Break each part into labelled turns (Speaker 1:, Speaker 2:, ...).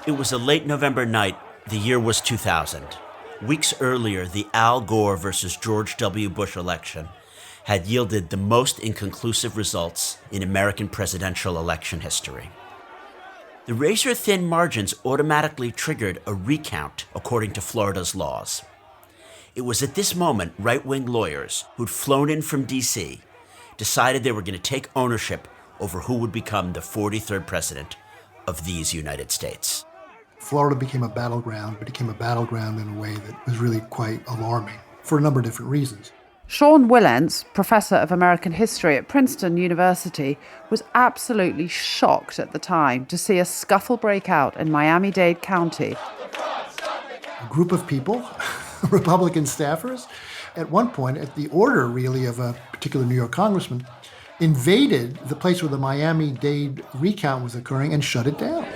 Speaker 1: It was a late November night. The year was 2000. Weeks earlier, the Al Gore versus George W. Bush election had yielded the most inconclusive results in American presidential election history. The razor-thin margins automatically triggered a recount according to Florida's laws. It was at this moment right-wing lawyers who'd flown in from D.C. decided they were going to take ownership over who would become the 43rd president of these United States.
Speaker 2: Florida became a battleground, but became a battleground in a way that was really quite alarming for a number of different reasons.
Speaker 3: Sean Wilentz, professor of American history at Princeton University, was absolutely shocked at the time to see a scuffle break out in Miami-Dade County.
Speaker 2: A group of people, Republican staffers, at one point, at the order really of a particular New York congressman, invaded the place where the Miami-Dade recount was occurring and shut it down.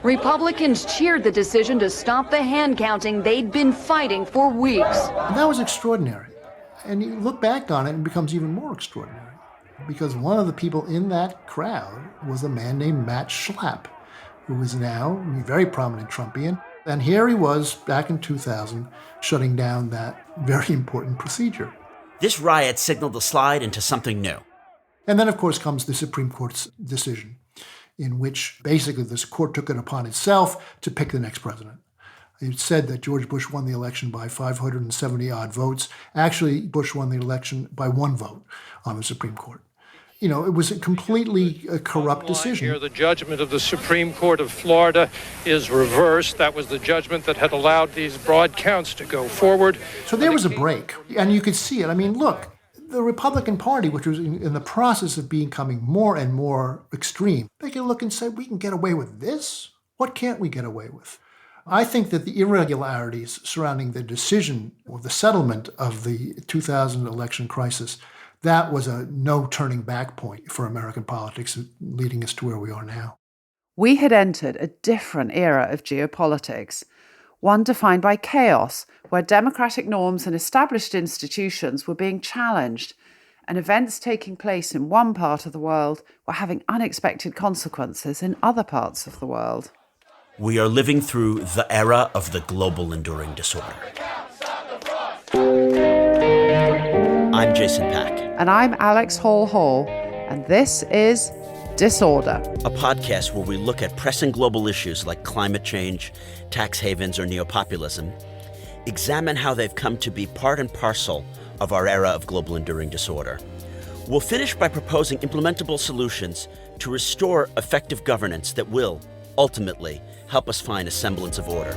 Speaker 4: Republicans cheered the decision to stop the hand counting they'd been fighting for weeks.
Speaker 2: And that was extraordinary. And you look back on it, and it becomes even more extraordinary. Because one of the people in that crowd was a man named Matt Schlapp, who is now a very prominent Trumpian. And here he was, back in 2000, shutting down that very important procedure.
Speaker 1: This riot signaled a slide into something new.
Speaker 2: And then, of course, comes the Supreme Court's decision, in which basically this court took it upon itself to pick the next president. It said that George Bush won the election by 570-odd votes. Actually, Bush won the election by 1 vote on the Supreme Court. You know, it was a completely corrupt decision.
Speaker 5: Here, the judgment of the Supreme Court of Florida is reversed. That was the judgment that had allowed these broad counts to go forward.
Speaker 2: So there was a break, and you could see it. I mean, look, the Republican Party, which was in the process of becoming more and more extreme, they can look and say, we can get away with this? What can't we get away with? I think that the irregularities surrounding the decision or the settlement of the 2000 election crisis, that was a no turning back point for American politics, leading us to where we are now.
Speaker 3: We had entered a different era of geopolitics, one defined by chaos, where democratic norms and established institutions were being challenged, and events taking place in one part of the world were having unexpected consequences in other parts of the world.
Speaker 1: We are living through the era of the global enduring disorder. I'm Jason Pack.
Speaker 3: And I'm Alex Hall, and this is Disorder,
Speaker 1: a podcast where we look at pressing global issues like climate change, tax havens, or neo-populism, examine how they've come to be part and parcel of our era of global enduring disorder. We'll finish by proposing implementable solutions to restore effective governance that will, ultimately, help us find a semblance of order.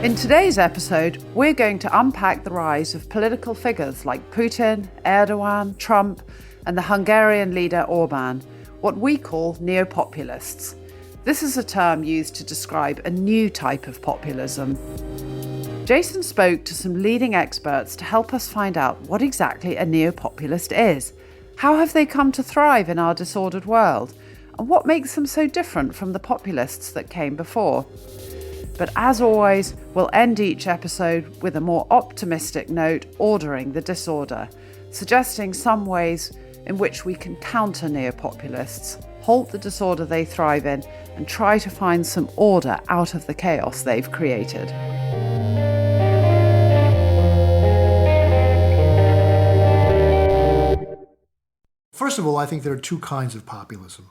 Speaker 3: In today's episode, we're going to unpack the rise of political figures like Putin, Erdogan, Trump, and the Hungarian leader Orban, what we call Neo-Populists. This is a term used to describe a new type of populism. Jason spoke to some leading experts to help us find out what exactly a neo-populist is. How have they come to thrive in our disordered world? And what makes them so different from the populists that came before? But as always, we'll end each episode with a more optimistic note ordering the disorder, suggesting some ways in which we can counter neo-populists, halt the disorder they thrive in, and try to find some order out of the chaos they've created.
Speaker 2: First of all, I think there are 2 kinds of populism.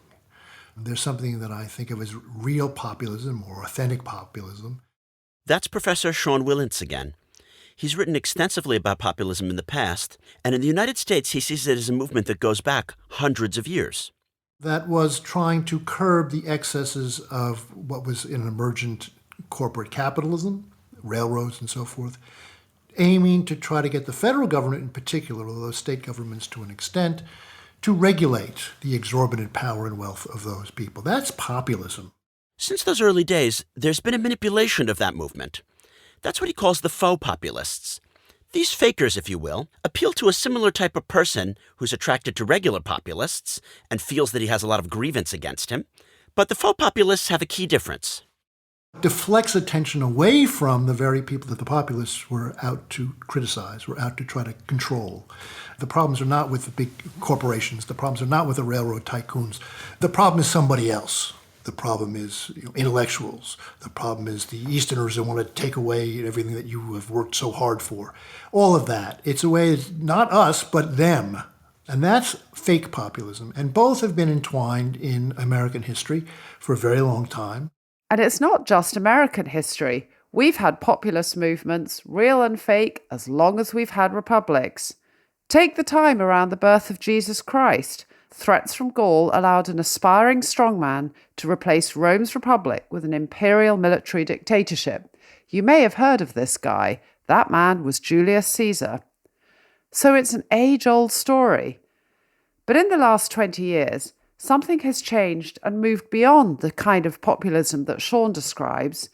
Speaker 2: There's something that I think of as real populism or authentic populism.
Speaker 1: That's Professor Sean Wilentz again. He's written extensively about populism in the past, and in the United States he sees it as a movement that goes back hundreds of years.
Speaker 2: That was trying to curb the excesses of what was an emergent corporate capitalism, railroads and so forth, aiming to try to get the federal government in particular, although state governments to an extent, to regulate the exorbitant power and wealth of those people. That's populism.
Speaker 1: Since those early days, there's been a manipulation of that movement. That's what he calls the faux populists. These fakers, if you will, appeal to a similar type of person who's attracted to regular populists and feels that he has a lot of grievance against him. But the faux populists have a key difference.
Speaker 2: deflects attention away from the very people that the populists were out to criticize, were out to try to control. The problems are not with the big corporations. The problems are not with the railroad tycoons. The problem is somebody else. The problem is intellectuals. The problem is the Easterners that want to take away everything that you have worked so hard for. All of that. It's a way, not us, but them. And that's fake populism. And both have been entwined in American history for a very long time.
Speaker 3: And it's not just American history. We've had populist movements, real and fake, as long as we've had republics. Take the time around the birth of Jesus Christ. Threats from Gaul allowed an aspiring strongman to replace Rome's republic with an imperial military dictatorship. You may have heard of this guy. That man was Julius Caesar. So it's an age-old story. But in the last 20 years, something has changed and moved beyond the kind of populism that Sean describes.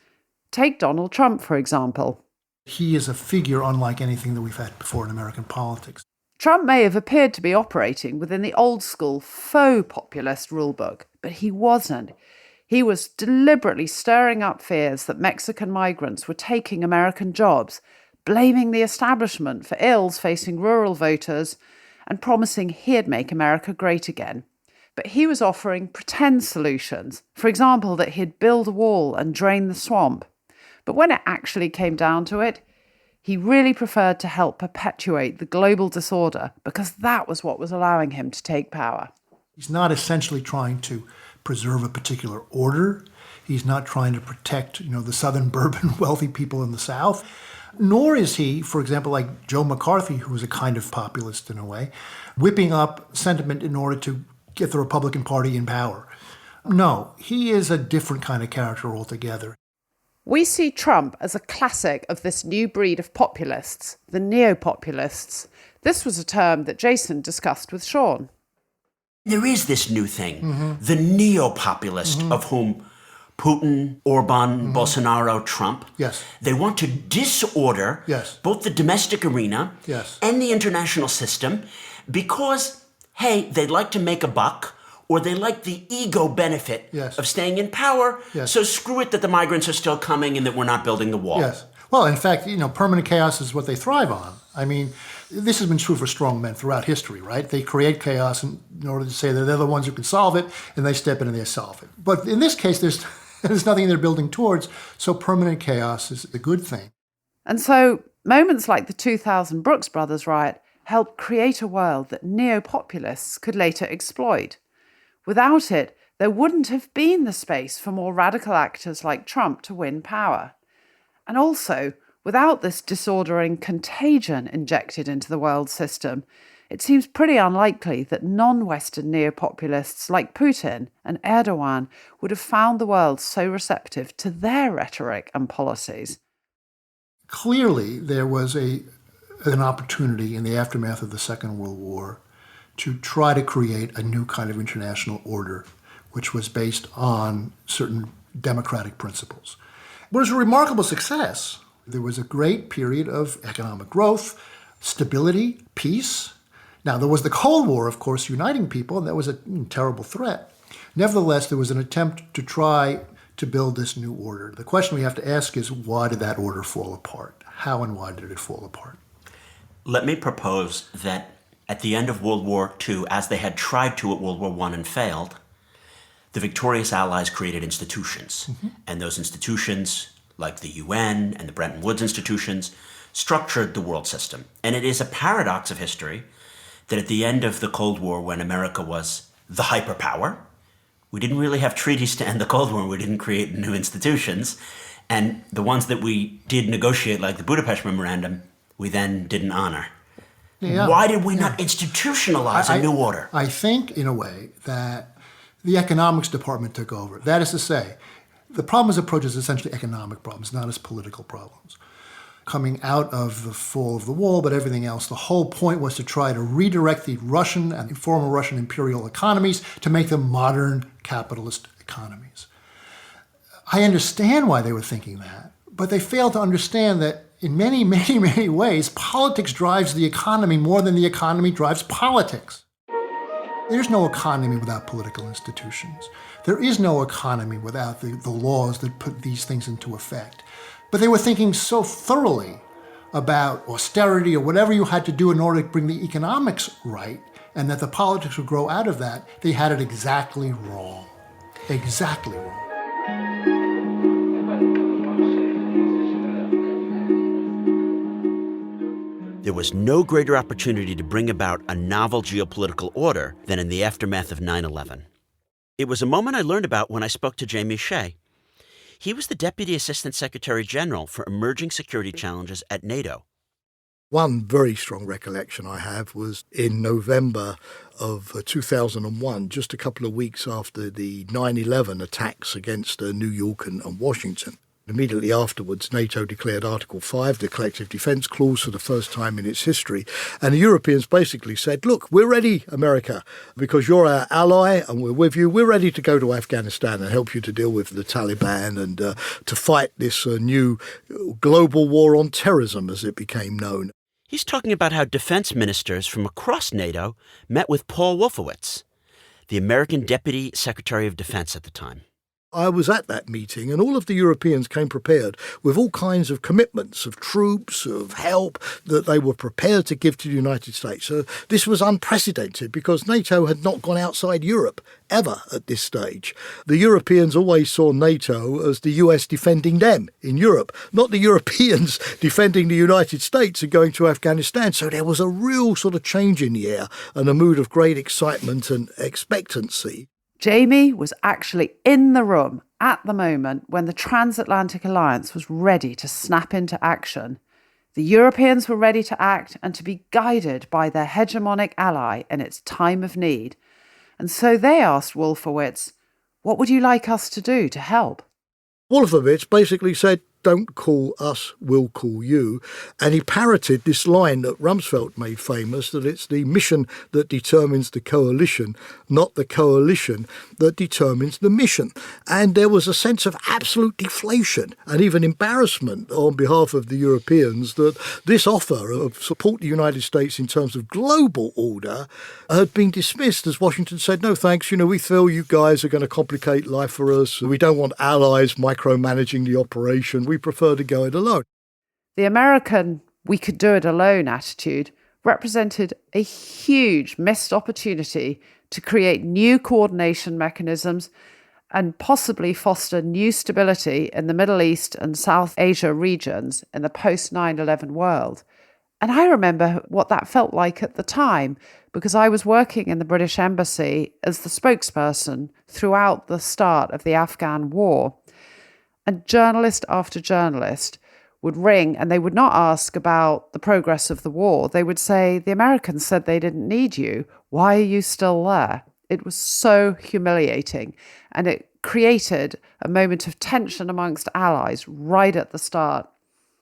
Speaker 3: Take Donald Trump, for example.
Speaker 2: He is a figure unlike anything that we've had before in American politics.
Speaker 3: Trump may have appeared to be operating within the old-school faux populist rulebook, but he wasn't. He was deliberately stirring up fears that Mexican migrants were taking American jobs, blaming the establishment for ills facing rural voters, and promising he'd make America great again. But he was offering pretend solutions. For example, that he'd build a wall and drain the swamp. But when it actually came down to it, he really preferred to help perpetuate the global disorder because that was what was allowing him to take power.
Speaker 2: He's not essentially trying to preserve a particular order. He's not trying to protect, the Southern bourbon wealthy people in the South. Nor is he, for example, like Joe McCarthy, who was a kind of populist in a way, whipping up sentiment in order to get the Republican Party in power. No, he is a different kind of character altogether.
Speaker 3: We see Trump as a classic of this new breed of populists, the Neo-Populists. This was a term that Jason discussed with Sean.
Speaker 1: There is this new thing, the Neo-Populist, of whom Putin, Orban, Bolsonaro, Trump,
Speaker 2: Yes.
Speaker 1: They want to disorder both the domestic arena and the international system because, hey, they'd like to make a buck, or they like the ego benefit of staying in power, so screw it that the migrants are still coming and that we're not building the wall.
Speaker 2: Yes. Well, in fact, permanent chaos is what they thrive on. I mean, this has been true for strong men throughout history, right? They create chaos in order to say that they're the ones who can solve it, and they step in and they solve it. But in this case, there's nothing they're building towards, so permanent chaos is a good thing.
Speaker 3: And so moments like the 2000 Brooks Brothers riot helped create a world that neo-populists could later exploit. Without it, there wouldn't have been the space for more radical actors like Trump to win power. And also, without this disordering contagion injected into the world system, it seems pretty unlikely that non-Western neo-populists like Putin and Erdogan would have found the world so receptive to their rhetoric and policies.
Speaker 2: Clearly, there was an opportunity in the aftermath of the Second World War to try to create a new kind of international order, which was based on certain democratic principles. It was a remarkable success. There was a great period of economic growth, stability, peace. Now, there was the Cold War, of course, uniting people, and that was a terrible threat. Nevertheless, there was an attempt to try to build this new order. The question we have to ask is, why did that order fall apart? How and why did it fall apart?
Speaker 1: Let me propose that at the end of World War II, as they had tried to at World War I and failed, the victorious Allies created institutions. And those institutions, like the UN and the Bretton Woods institutions, structured the world system. And it is a paradox of history that at the end of the Cold War, when America was the hyperpower, we didn't really have treaties to end the Cold War. We didn't create new institutions. And the ones that we did negotiate, like the Budapest Memorandum, we then didn't honor. Why did we not institutionalize a new order?
Speaker 2: I think, in a way, that the economics department took over. That is to say, the problem as approached is essentially economic problems, not as political problems. Coming out of the fall of the wall, but everything else, the whole point was to try to redirect the Russian and former Russian imperial economies to make them modern capitalist economies. I understand why they were thinking that, but they failed to understand that in many, many, many ways, politics drives the economy more than the economy drives politics. There's no economy without political institutions. There is no economy without the laws that put these things into effect. But they were thinking so thoroughly about austerity or whatever you had to do in order to bring the economics right, and that the politics would grow out of that, they had it exactly wrong. Exactly wrong.
Speaker 1: There was no greater opportunity to bring about a novel geopolitical order than in the aftermath of 9/11. It was a moment I learned about when I spoke to Jamie Shea. He was the Deputy Assistant Secretary General for Emerging Security Challenges at NATO.
Speaker 6: One very strong recollection I have was in November of 2001, just a couple of weeks after the 9/11 attacks against New York and Washington. Immediately afterwards, NATO declared Article 5, the Collective Defence Clause, for the first time in its history. And the Europeans basically said, look, we're ready, America, because you're our ally and we're with you. We're ready to go to Afghanistan and help you to deal with the Taliban and to fight this new global war on terrorism, as it became known.
Speaker 1: He's talking about how defense ministers from across NATO met with Paul Wolfowitz, the American Deputy Secretary of Defense at the time.
Speaker 6: I was at that meeting, and all of the Europeans came prepared with all kinds of commitments of troops, of help that they were prepared to give to the United States. So this was unprecedented because NATO had not gone outside Europe ever at this stage. The Europeans always saw NATO as the US defending them in Europe, not the Europeans defending the United States and going to Afghanistan. So there was a real sort of change in the air and a mood of great excitement and expectancy.
Speaker 3: Jamie was actually in the room at the moment when the transatlantic alliance was ready to snap into action. The Europeans were ready to act and to be guided by their hegemonic ally in its time of need. And so they asked Wolfowitz, what would you like us to do to help?
Speaker 6: Wolfowitz basically said, don't call us, we'll call you. And he parroted this line that Rumsfeld made famous, that it's the mission that determines the coalition, not the coalition that determines the mission. And there was a sense of absolute deflation and even embarrassment on behalf of the Europeans that this offer of support the United States in terms of global order had been dismissed as Washington said, no thanks, we feel you guys are going to complicate life for us. We don't want allies micromanaging the operation. We prefer to go it alone.
Speaker 3: The American we could do it alone attitude represented a huge missed opportunity to create new coordination mechanisms and possibly foster new stability in the Middle East and South Asia regions in the post-9/11 world. And I remember what that felt like at the time because I was working in the British Embassy as the spokesperson throughout the start of the Afghan war. And journalist after journalist would ring and they would not ask about the progress of the war. They would say, the Americans said they didn't need you. Why are you still there? It was so humiliating. And it created a moment of tension amongst allies right at the start.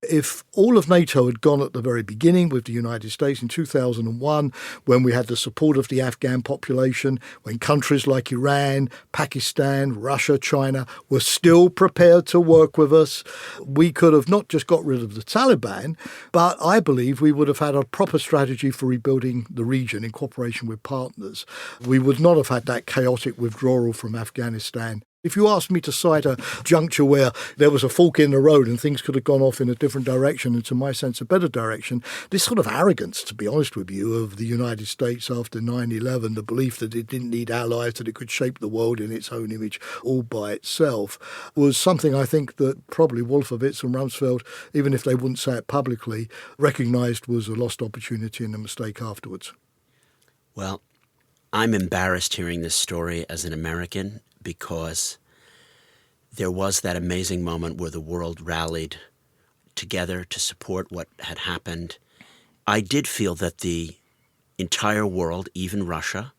Speaker 6: If all of NATO had gone at the very beginning with the United States in 2001, when we had the support of the Afghan population, when countries like Iran, Pakistan, Russia, China were still prepared to work with us, we could have not just got rid of the Taliban, but I believe we would have had a proper strategy for rebuilding the region in cooperation with partners. We would not have had that chaotic withdrawal from Afghanistan. If you asked me to cite a juncture where there was a fork in the road and things could have gone off in a different direction and, to my sense, a better direction, this sort of arrogance, to be honest with you, of the United States after 9/11, the belief that it didn't need allies, that it could shape the world in its own image all by itself, was something I think that probably Wolfowitz and Rumsfeld, even if they wouldn't say it publicly, recognised was a lost opportunity and a mistake afterwards.
Speaker 1: Well, I'm embarrassed hearing this story as an American, because there was that amazing moment where the world rallied together to support what had happened. I did feel that the entire world, even Russia,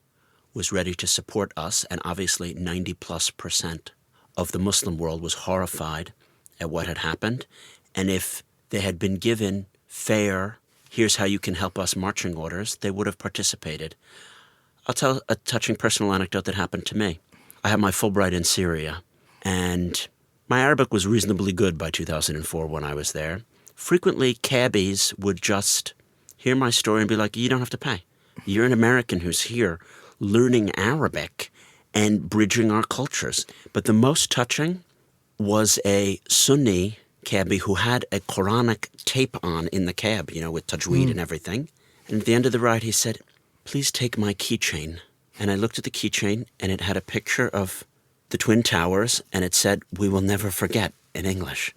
Speaker 1: was ready to support us, and obviously 90+% of the Muslim world was horrified at what had happened. And if they had been given fair, here's how you can help us marching orders, they would have participated. I'll tell a touching personal anecdote that happened to me. I had my Fulbright in Syria, and my Arabic was reasonably good by 2004 when I was there. Frequently, cabbies would just hear my story and be like, you don't have to pay. You're an American who's here. learning Arabic and bridging our cultures. But the most touching was a Sunni cabbie who had a Quranic tape on in the cab, with tajweed and everything. And at the end of the ride, he said, "Please take my keychain." And I looked at the keychain, and it had a picture of the Twin Towers, and it said, "We will never forget," in English.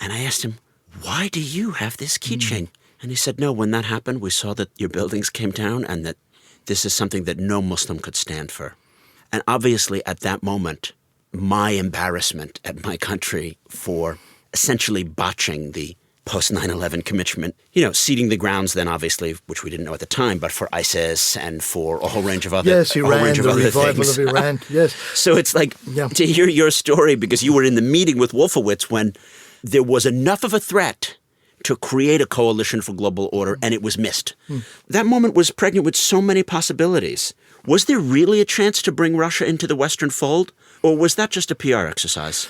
Speaker 1: And I asked him, "Why do you have this keychain?" And he said, "No, when that happened, we saw that your buildings came down and that this is something that no Muslim could stand for." And obviously at that moment, my embarrassment at my country for essentially botching the post-9/11 commitment, ceding the grounds then obviously, which we didn't know at the time, but for ISIS and for a whole range of other
Speaker 6: things. Yes, Iran, the revival
Speaker 1: things.
Speaker 6: of Iran, yes.
Speaker 1: So it's like to hear your story, because you were in the meeting with Wolfowitz when there was enough of a threat to create a coalition for global order, and it was missed. That moment was pregnant with so many possibilities. Was there really a chance to bring Russia into the Western fold, or was that just a PR exercise?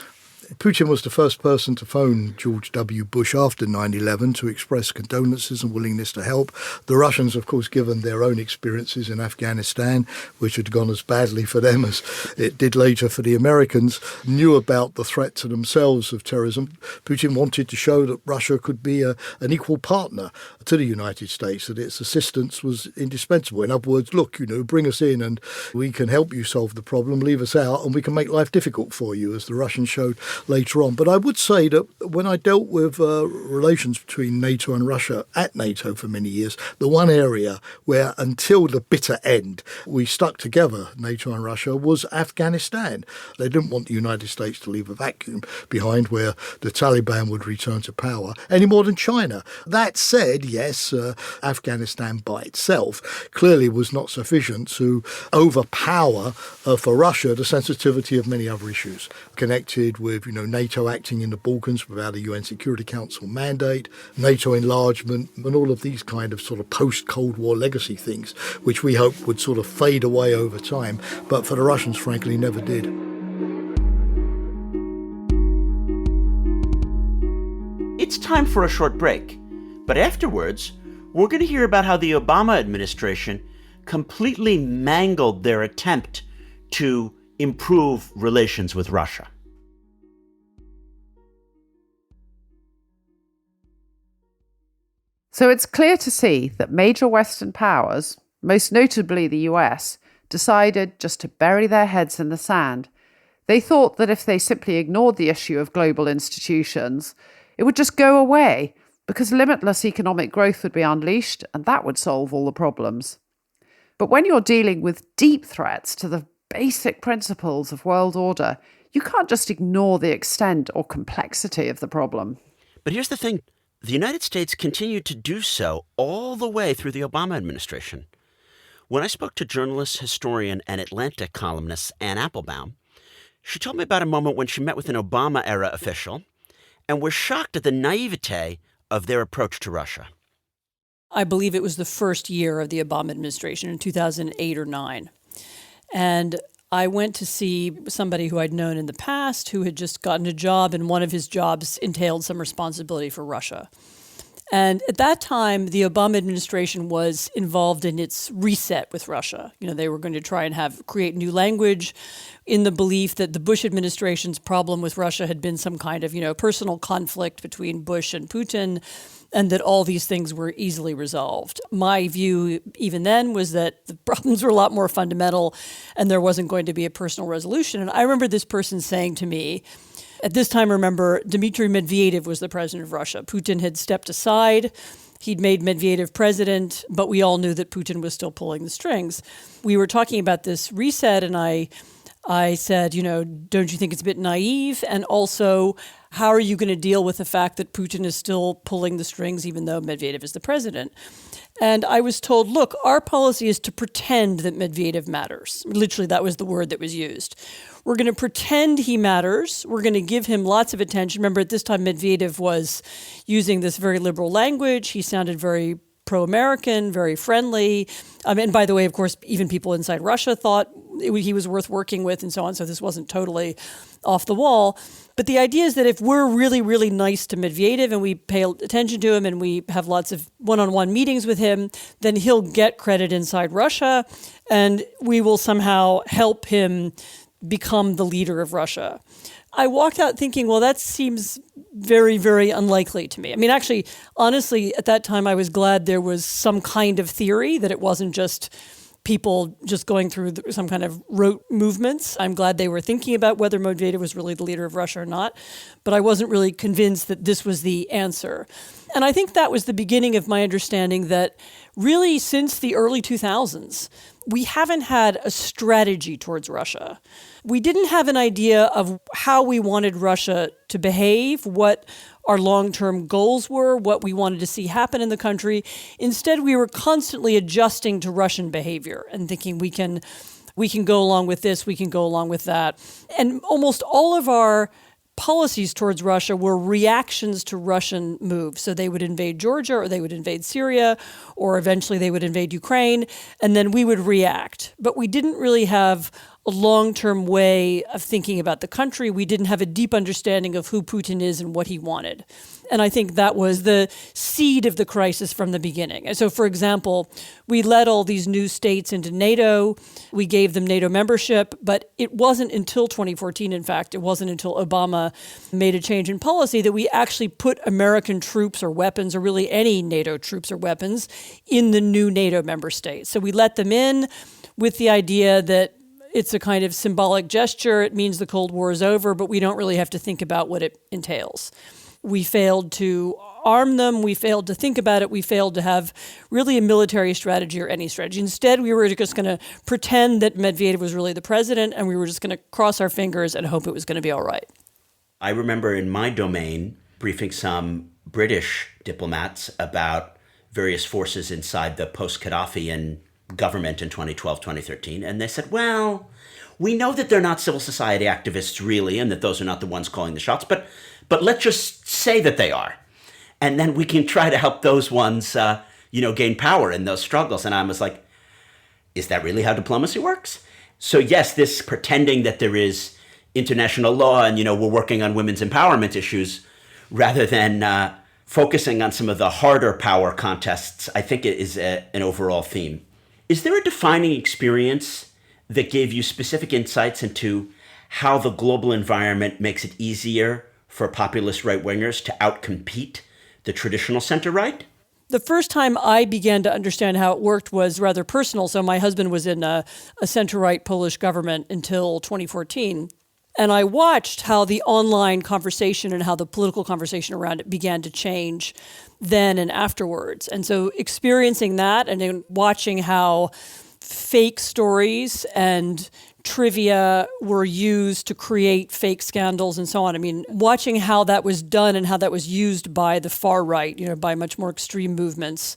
Speaker 6: Putin was the first person to phone George W. Bush after 9/11 to express condolences and willingness to help. The Russians, of course, given their own experiences in Afghanistan, which had gone as badly for them as it did later for the Americans, knew about the threat to themselves of terrorism. Putin wanted to show that Russia could be an equal partner to the United States, that its assistance was indispensable. In other words, look, bring us in and we can help you solve the problem, leave us out, and we can make life difficult for you, as the Russians showed later on. But I would say that when I dealt with relations between NATO and Russia at NATO for many years, the one area where until the bitter end we stuck together, NATO and Russia, was Afghanistan. They didn't want the United States to leave a vacuum behind where the Taliban would return to power any more than China. That said, yes, Afghanistan by itself clearly was not sufficient to overpower for Russia the sensitivity of many other issues connected with NATO acting in the Balkans without a UN Security Council mandate, NATO enlargement, and all of these kind of sort of post-Cold War legacy things, which we hoped would sort of fade away over time, but for the Russians, frankly, never did.
Speaker 1: It's time for a short break, but afterwards, we're going to hear about how the Obama administration completely mangled their attempt to improve relations with Russia.
Speaker 3: So it's clear to see that major Western powers, most notably the US, decided just to bury their heads in the sand. They thought that if they simply ignored the issue of global institutions, it would just go away because limitless economic growth would be unleashed and that would solve all the problems. But when you're dealing with deep threats to the basic principles of world order, you can't just ignore the extent or complexity of the problem.
Speaker 1: But here's the thing. The United States continued to do so all the way through the Obama administration. When I spoke to journalist, historian, and Atlantic columnist Anne Applebaum, she told me about a moment when she met with an Obama-era official and was shocked at the naivete of their approach to Russia.
Speaker 7: I believe it was the first year of the Obama administration in 2008 or 9. And I went to see somebody who I'd known in the past who had just gotten a job, and one of his jobs entailed some responsibility for Russia. And at that time, the Obama administration was involved in its reset with Russia. They were going to try and create new language in the belief that the Bush administration's problem with Russia had been some kind of, personal conflict between Bush and Putin, and that all these things were easily resolved. My view even then was that the problems were a lot more fundamental and there wasn't going to be a personal resolution. And I remember this person saying to me, at this time, remember, Dmitry Medvedev was the president of Russia. Putin had stepped aside. He'd made Medvedev president, but we all knew that Putin was still pulling the strings. We were talking about this reset, and I said, don't you think it's a bit naive? And also, how are you going to deal with the fact that Putin is still pulling the strings even though Medvedev is the president? And I was told, look, our policy is to pretend that Medvedev matters. Literally, that was the word that was used. We're going to pretend he matters. We're going to give him lots of attention. Remember, at this time, Medvedev was using this very liberal language. He sounded very pro-American, very friendly. And by the way, of course, even people inside Russia thought he was worth working with and so on. So this wasn't totally off the wall. But the idea is that if we're really, really nice to Medvedev and we pay attention to him and we have lots of one-on-one meetings with him, then he'll get credit inside Russia and we will somehow help him become the leader of Russia. I walked out thinking, well, that seems very, very unlikely to me. I mean, actually, honestly, at that time, I was glad there was some kind of theory, that it wasn't just people just going through some kind of rote movements. I'm glad they were thinking about whether Medvedev was really the leader of Russia or not, but I wasn't really convinced that this was the answer. And I think that was the beginning of my understanding that really since the early 2000s, we haven't had a strategy towards Russia. We didn't have an idea of how we wanted Russia to behave, what our long-term goals were, what we wanted to see happen in the country. Instead, we were constantly adjusting to Russian behavior and thinking we can go along with this, we can go along with that. And almost all of our policies towards Russia were reactions to Russian moves. So they would invade Georgia or they would invade Syria or eventually they would invade Ukraine and then we would react. But we didn't really have a long-term way of thinking about the country. We didn't have a deep understanding of who Putin is and what he wanted. And I think that was the seed of the crisis from the beginning. And so, for example, we let all these new states into NATO. We gave them NATO membership, but it wasn't until 2014, in fact, it wasn't until Obama made a change in policy that we actually put American troops or weapons, or really any NATO troops or weapons, in the new NATO member states. So we let them in with the idea that it's a kind of symbolic gesture. It means the Cold War is over, but we don't really have to think about what it entails. We failed to arm them. We failed to think about it. We failed to have really a military strategy or any strategy. Instead, we were just going to pretend that Medvedev was really the president, and we were just going to cross our fingers and hope it was going to be all right.
Speaker 1: I remember in my domain briefing some British diplomats about various forces inside the post-Gaddafian government in 2012, 2013, and they said, well, we know that they're not civil society activists really, and that those are not the ones calling the shots, but let's just say that they are. And then we can try to help those ones, gain power in those struggles. And I was like, is that really how diplomacy works? So yes, this pretending that there is international law and, we're working on women's empowerment issues rather than focusing on some of the harder power contests, I think it is an overall theme. Is there a defining experience that gave you specific insights into how the global environment makes it easier for populist right-wingers to outcompete the traditional center-right?
Speaker 7: The first time I began to understand how it worked was rather personal. So my husband was in a center-right Polish government until 2014. And I watched how the online conversation and how the political conversation around it began to change then and afterwards. And so experiencing that and then watching how fake stories and trivia were used to create fake scandals and so on. I mean, watching how that was done and how that was used by the far right, by much more extreme movements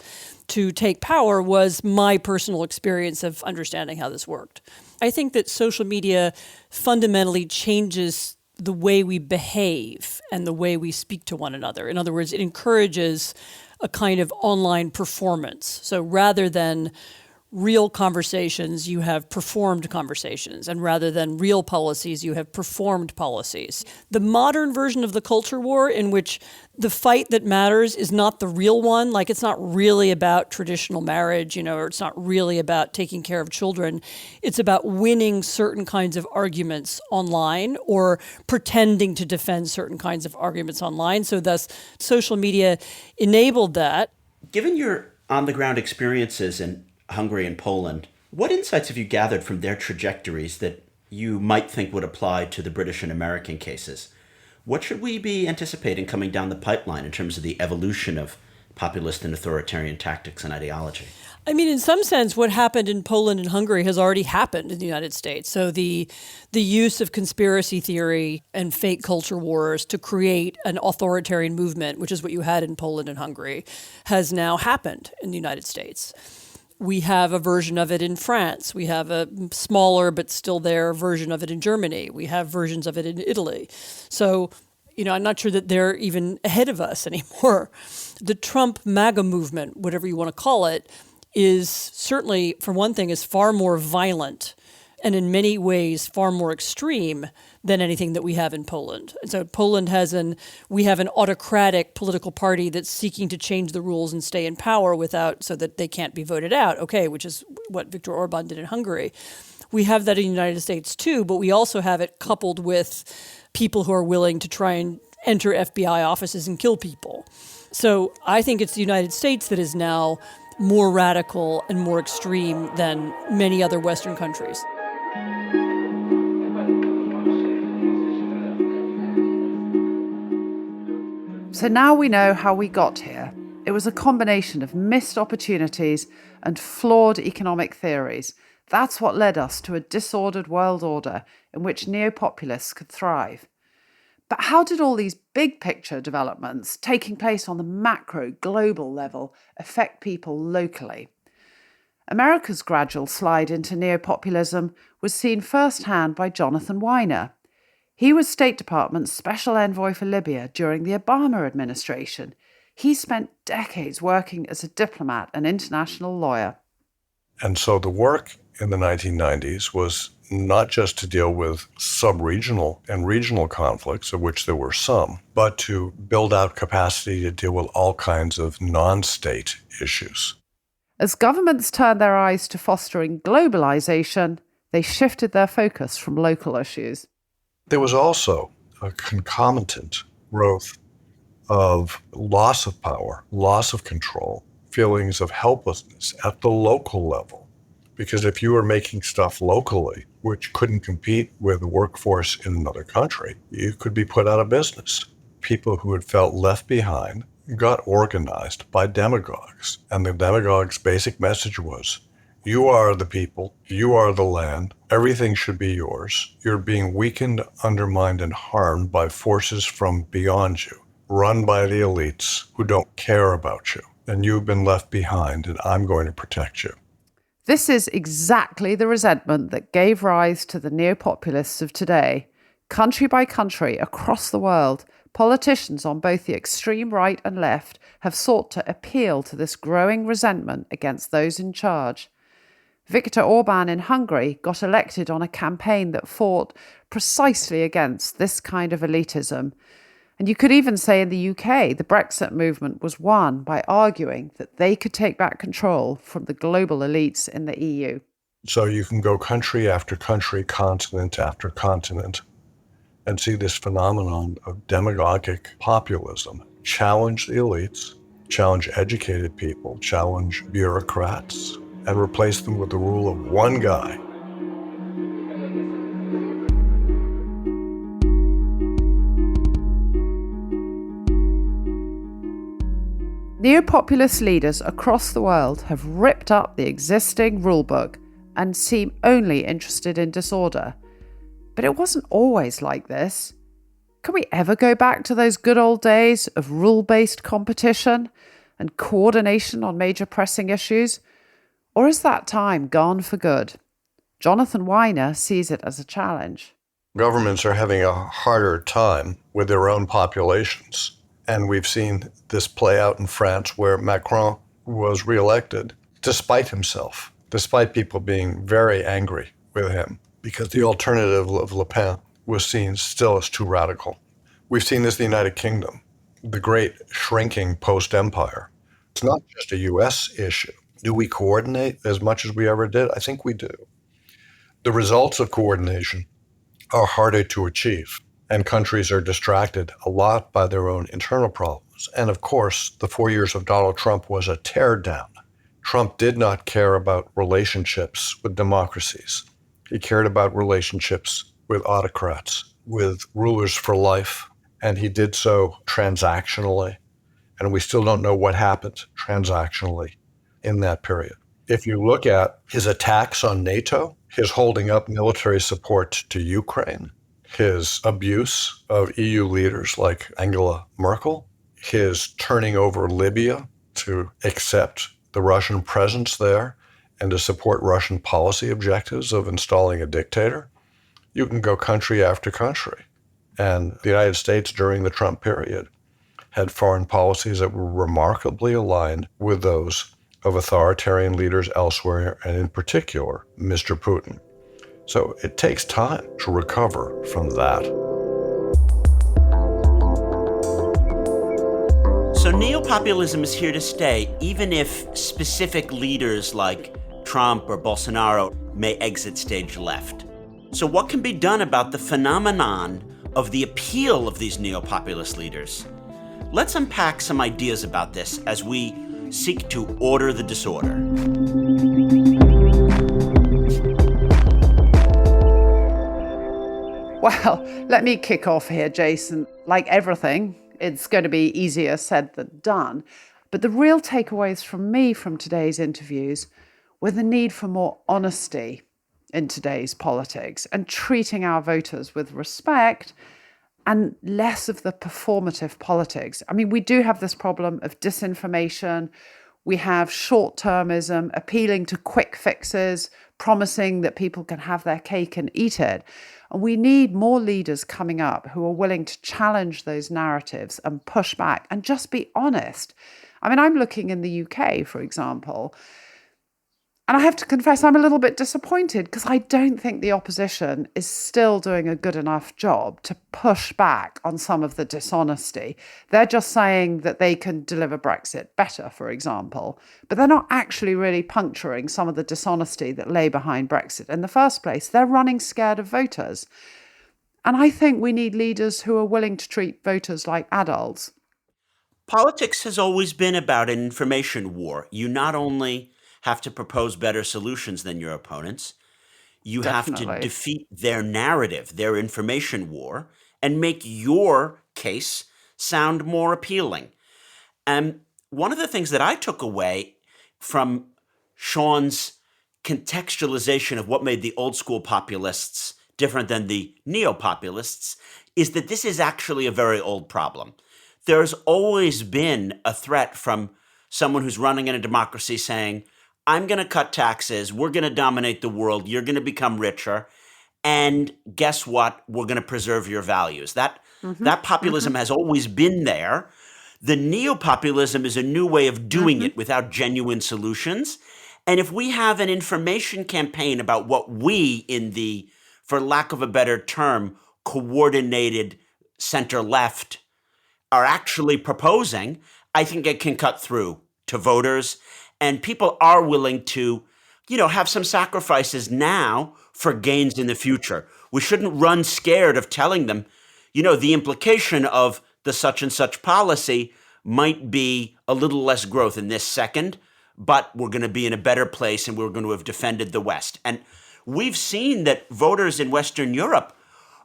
Speaker 7: to take power was my personal experience of understanding how this worked. I think that social media fundamentally changes the way we behave and the way we speak to one another. In other words, it encourages a kind of online performance. So rather than real conversations, you have performed conversations. And rather than real policies, you have performed policies. The modern version of the culture war in which the fight that matters is not the real one, like it's not really about traditional marriage, or it's not really about taking care of children. It's about winning certain kinds of arguments online or pretending to defend certain kinds of arguments online. So thus, social media enabled that.
Speaker 1: Given your on-the-ground experiences in Hungary and Poland, what insights have you gathered from their trajectories that you might think would apply to the British and American cases? What should we be anticipating coming down the pipeline in terms of the evolution of populist and authoritarian tactics and ideology?
Speaker 7: I mean, in some sense, what happened in Poland and Hungary has already happened in the United States. So the use of conspiracy theory and fake culture wars to create an authoritarian movement, which is what you had in Poland and Hungary, has now happened in the United States. We have a version of it in France. We have a smaller but still there version of it in Germany. We have versions of it in Italy. So, I'm not sure that they're even ahead of us anymore. The Trump MAGA movement, whatever you want to call it, is certainly, for one thing, is far more violent and in many ways far more extreme than anything that we have in Poland. So Poland we have an autocratic political party that's seeking to change the rules and stay in power so that they can't be voted out, which is what Viktor Orban did in Hungary. We have that in the United States too, but we also have it coupled with people who are willing to try and enter FBI offices and kill people. So I think it's the United States that is now more radical and more extreme than many other Western countries.
Speaker 3: So now we know how we got here. It was a combination of missed opportunities and flawed economic theories. That's what led us to a disordered world order in which neo-populists could thrive. But how did all these big picture developments taking place on the macro global level affect people locally? America's gradual slide into neo-populism was seen firsthand by Jonathan Weiner. He was State Department's special envoy for Libya during the Obama administration. He spent decades working as a diplomat and international lawyer.
Speaker 8: And so the work in the 1990s was not just to deal with sub-regional and regional conflicts, of which there were some, but to build out capacity to deal with all kinds of non-state issues.
Speaker 3: As governments turned their eyes to fostering globalization, they shifted their focus from local issues.
Speaker 8: There was also a concomitant growth of loss of power, loss of control, feelings of helplessness at the local level. Because if you were making stuff locally, which couldn't compete with the workforce in another country, you could be put out of business. People who had felt left behind got organized by demagogues. And the demagogues' basic message was, you are the people, you are the land, everything should be yours. You're being weakened, undermined, and harmed by forces from beyond you, run by the elites who don't care about you. And you've been left behind, and I'm going to protect you.
Speaker 3: This is exactly the resentment that gave rise to the neo-populists of today. Country by country, across the world, politicians on both the extreme right and left have sought to appeal to this growing resentment against those in charge. Viktor Orban in Hungary got elected on a campaign that fought precisely against this kind of elitism. And you could even say in the UK, the Brexit movement was won by arguing that they could take back control from the global elites in the EU.
Speaker 8: So you can go country after country, continent after continent, and see this phenomenon of demagogic populism. Challenge the elites, challenge educated people, challenge bureaucrats, and replace them with the rule of one guy.
Speaker 3: Neo-populist leaders across the world have ripped up the existing rulebook and seem only interested in disorder. But it wasn't always like this. Can we ever go back to those good old days of rule-based competition and coordination on major pressing issues? Or is that time gone for good? Jonathan Weiner sees it as a challenge.
Speaker 8: Governments are having a harder time with their own populations. And we've seen this play out in France, where Macron was reelected despite himself, despite people being very angry with him, because the alternative of Le Pen was seen still as too radical. We've seen this in the United Kingdom, the great shrinking post-empire. It's not just a U.S. issue. Do we coordinate as much as we ever did? I think we do. The results of coordination are harder to achieve, and countries are distracted a lot by their own internal problems. And of course, the 4 years of Donald Trump was a teardown. Trump did not care about relationships with democracies. He cared about relationships with autocrats, with rulers for life, and he did so transactionally. And we still don't know what happened transactionally in that period. If you look at his attacks on NATO, his holding up military support to Ukraine, his abuse of EU leaders like Angela Merkel, his turning over Libya to accept the Russian presence there and to support Russian policy objectives of installing a dictator, you can go country after country. And the United States during the Trump period had foreign policies that were remarkably aligned with those of authoritarian leaders elsewhere, and in particular, Mr. Putin. So it takes time to recover from that.
Speaker 1: So neo-populism is here to stay, even if specific leaders like Trump or Bolsonaro may exit stage left. So what can be done about the phenomenon of the appeal of these neo-populist leaders? Let's unpack some ideas about this as we seek to order the disorder.
Speaker 3: Well, let me kick off here, Jason. Like everything, it's going to be easier said than done. But the real takeaways from me from today's interviews were the need for more honesty in today's politics and treating our voters with respect and less of the performative politics. I mean, we do have this problem of disinformation. We have short-termism, appealing to quick fixes, promising that people can have their cake and eat it. And we need more leaders coming up who are willing to challenge those narratives and push back and just be honest. I mean, I'm looking in the UK, for example, and I have to confess I'm a little bit disappointed because I don't think the opposition is still doing a good enough job to push back on some of the dishonesty. They're just saying that they can deliver Brexit better, for example, but they're not actually really puncturing some of the dishonesty that lay behind Brexit in the first place. They're running scared of voters. And I think we need leaders who are willing to treat voters like adults.
Speaker 1: Politics has always been about an information war. You not only have to propose better solutions than your opponents, you
Speaker 3: Definitely.
Speaker 1: have to defeat their narrative, their information war, and make your case sound more appealing. And one of the things that I took away from Sean's contextualization of what made the old school populists different than the neo-populists is that this is actually a very old problem. There's always been a threat from someone who's running in a democracy saying, I'm going to cut taxes, we're going to dominate the world, you're going to become richer, and guess what? We're going to preserve your values. That populism has always been there. The neo-populism is a new way of doing it without genuine solutions. And if we have an information campaign about what we in the, for lack of a better term, coordinated center-left are actually proposing, I think it can cut through to voters. And people are willing to, have some sacrifices now for gains in the future. We shouldn't run scared of telling them, the implication of the such and such policy might be a little less growth in this second, but we're going to be in a better place and we're going to have defended the West. And we've seen that voters in Western Europe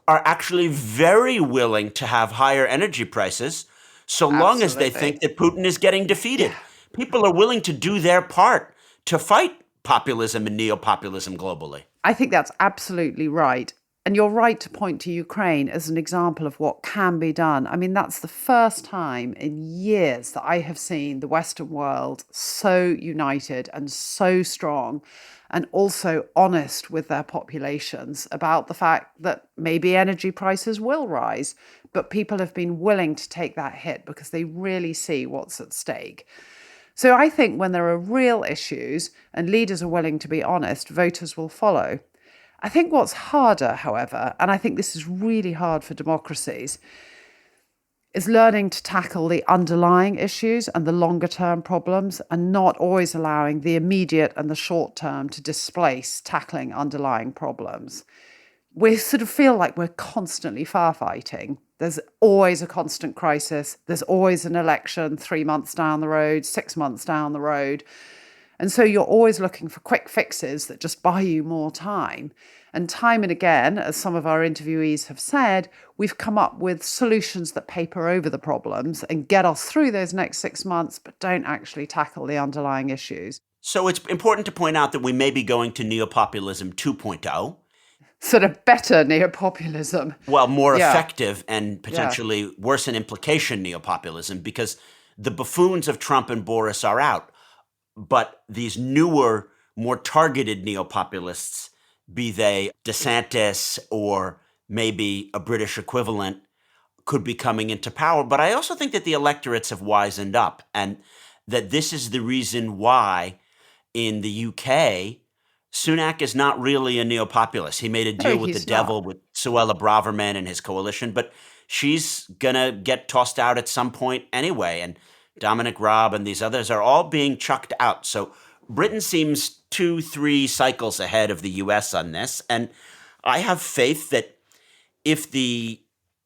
Speaker 1: are actually very willing to have higher energy prices so long as they think that Putin is getting defeated. Yeah. People are willing to do their part to fight populism and neo-populism globally.
Speaker 3: I think that's absolutely right. And you're right to point to Ukraine as an example of what can be done. I mean, that's the first time in years that I have seen the Western world so united and so strong and also honest with their populations about the fact that maybe energy prices will rise, but people have been willing to take that hit because they really see what's at stake. So I think when there are real issues and leaders are willing to be honest, voters will follow. I think what's harder, however, and I think this is really hard for democracies, is learning to tackle the underlying issues and the longer term problems and not always allowing the immediate and the short term to displace tackling underlying problems. We sort of feel like we're constantly firefighting. There's always a constant crisis. There's always an election 3 months down the road, 6 months down the road. And so you're always looking for quick fixes that just buy you more time. And again, as some of our interviewees have said, we've come up with solutions that paper over the problems and get us through those next 6 months, but don't actually tackle the underlying issues.
Speaker 1: So it's important to point out that we may be going to neo-populism 2.0.
Speaker 3: Sort of better neo-populism.
Speaker 1: Well, more effective and potentially worse in implication neo-populism, because the buffoons of Trump and Boris are out. But these newer, more targeted neo-populists, be they DeSantis or maybe a British equivalent, could be coming into power. But I also think that the electorates have wisened up and that this is the reason why in the UK, Sunak is not really a neo-populist. He made a deal with the devil with Suella Braverman and his coalition, but she's going to get tossed out at some point anyway. And Dominic Raab and these others are all being chucked out. So Britain seems 2-3 cycles ahead of the US on this. And I have faith that if the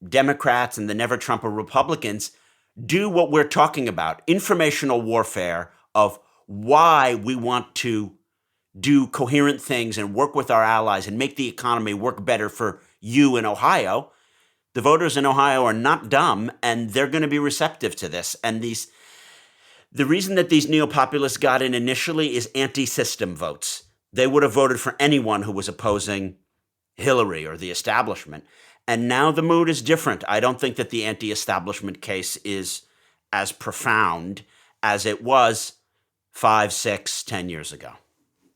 Speaker 1: Democrats and the never-Trumper Republicans do what we're talking about, informational warfare of why we want to do coherent things and work with our allies and make the economy work better for you in Ohio, the voters in Ohio are not dumb, and they're going to be receptive to this. And the reason that these neo-populists got in initially is anti-system votes. They would have voted for anyone who was opposing Hillary or the establishment. And now the mood is different. I don't think that the anti-establishment case is as profound as it was 5, 6, 10 years ago.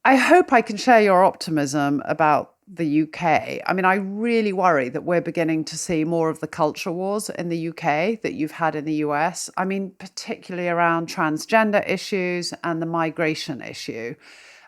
Speaker 3: I hope I can share your optimism about the UK. I mean, I really worry that we're beginning to see more of the culture wars in the UK that you've had in the US. I mean, particularly around transgender issues and the migration issue.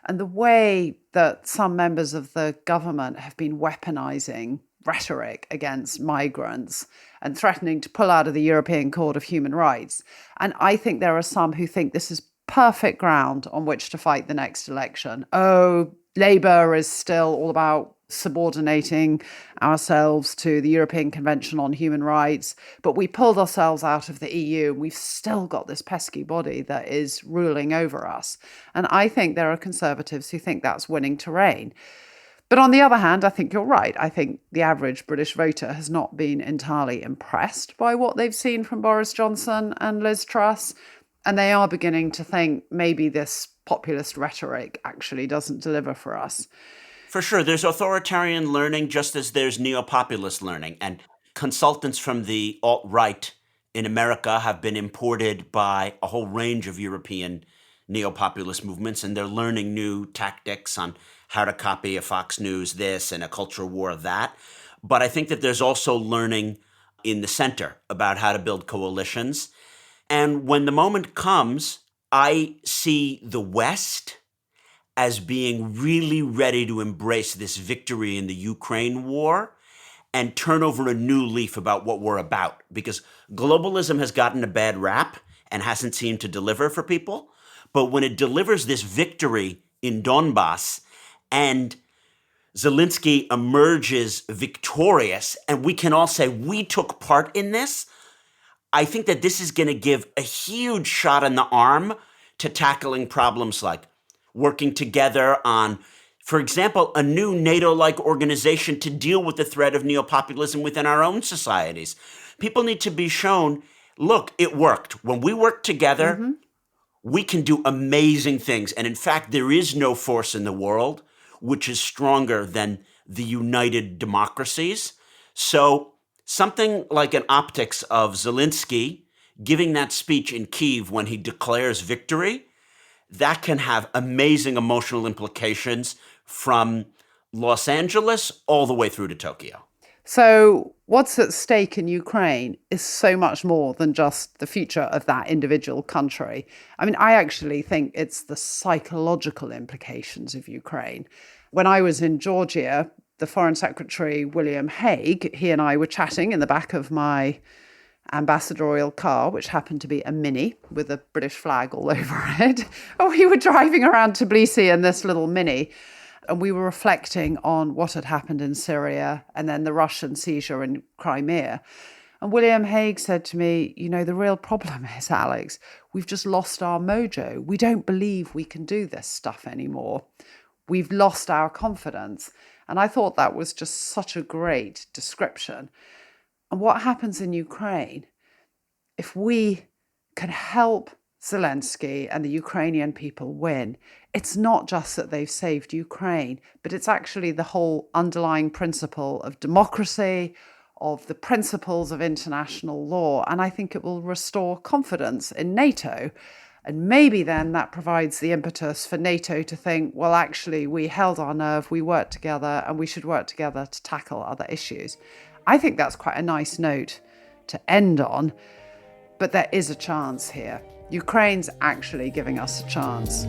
Speaker 3: And the way that some members of the government have been weaponizing rhetoric against migrants and threatening to pull out of the European Court of Human Rights. And I think there are some who think this is perfect ground on which to fight the next election. Oh, Labour is still all about subordinating ourselves to the European Convention on Human Rights, but we pulled ourselves out of the EU. We've still got this pesky body that is ruling over us. And I think there are Conservatives who think that's winning terrain. But on the other hand, I think you're right. I think the average British voter has not been entirely impressed by what they've seen from Boris Johnson and Liz Truss. And they are beginning to think maybe this populist rhetoric actually doesn't deliver for us.
Speaker 1: For sure. There's authoritarian learning just as there's neo-populist learning. And consultants from the alt-right in America have been imported by a whole range of European neo-populist movements, and they're learning new tactics on how to copy a Fox News this and a culture war that. But I think that there's also learning in the center about how to build coalitions. And when the moment comes, I see the West as being really ready to embrace this victory in the Ukraine war and turn over a new leaf about what we're about. Because globalism has gotten a bad rap and hasn't seemed to deliver for people. But when it delivers this victory in Donbass and Zelensky emerges victorious and we can all say we took part in this, I think that this is going to give a huge shot in the arm to tackling problems like working together on, for example, a new NATO-like organization to deal with the threat of neo-populism within our own societies. People need to be shown, look, it worked. When we work together, we can do amazing things. And in fact, there is no force in the world which is stronger than the united democracies. So something like an optics of Zelensky giving that speech in Kyiv when he declares victory, that can have amazing emotional implications from Los Angeles all the way through to Tokyo.
Speaker 3: So what's at stake in Ukraine is so much more than just the future of that individual country. I mean, I actually think it's the psychological implications of Ukraine. When I was in Georgia, the Foreign Secretary, William Hague, he and I were chatting in the back of my ambassadorial car, which happened to be a Mini with a British flag all over it. Oh, we were driving around Tbilisi in this little Mini. And we were reflecting on what had happened in Syria and then the Russian seizure in Crimea. And William Hague said to me, you know, the real problem is, Alex, we've just lost our mojo. We don't believe we can do this stuff anymore. We've lost our confidence. And I thought that was just such a great description. And what happens in Ukraine, if we can help Zelensky and the Ukrainian people win, it's not just that they've saved Ukraine, but it's actually the whole underlying principle of democracy, of the principles of international law. And I think it will restore confidence in NATO. And maybe then that provides the impetus for NATO to think, well, actually, we held our nerve, we worked together, and we should work together to tackle other issues. I think that's quite a nice note to end on, but there is a chance here. Ukraine's actually giving us a chance.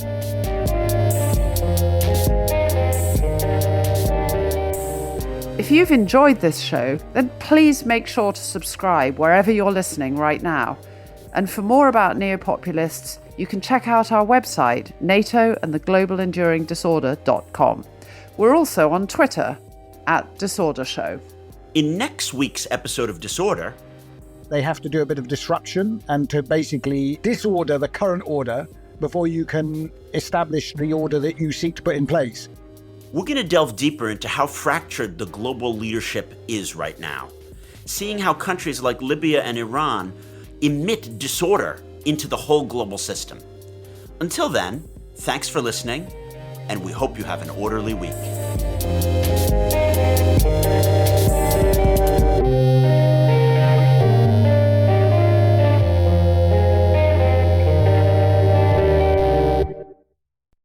Speaker 3: If you've enjoyed this show, then please make sure to subscribe wherever you're listening right now. And for more about Neo-Populists, you can check out our website, NATO&theglobalenduringdisorder.com. We're also on Twitter, @DisorderShow.
Speaker 1: In next week's episode of Disorder,
Speaker 9: they have to do a bit of disruption and to basically disorder the current order before you can establish the order that you seek to put in place.
Speaker 1: we're going to delve deeper into how fractured the global leadership is right now, seeing how countries like Libya and Iran emit disorder into the whole global system. Until then, thanks for listening, and we hope you have an orderly week.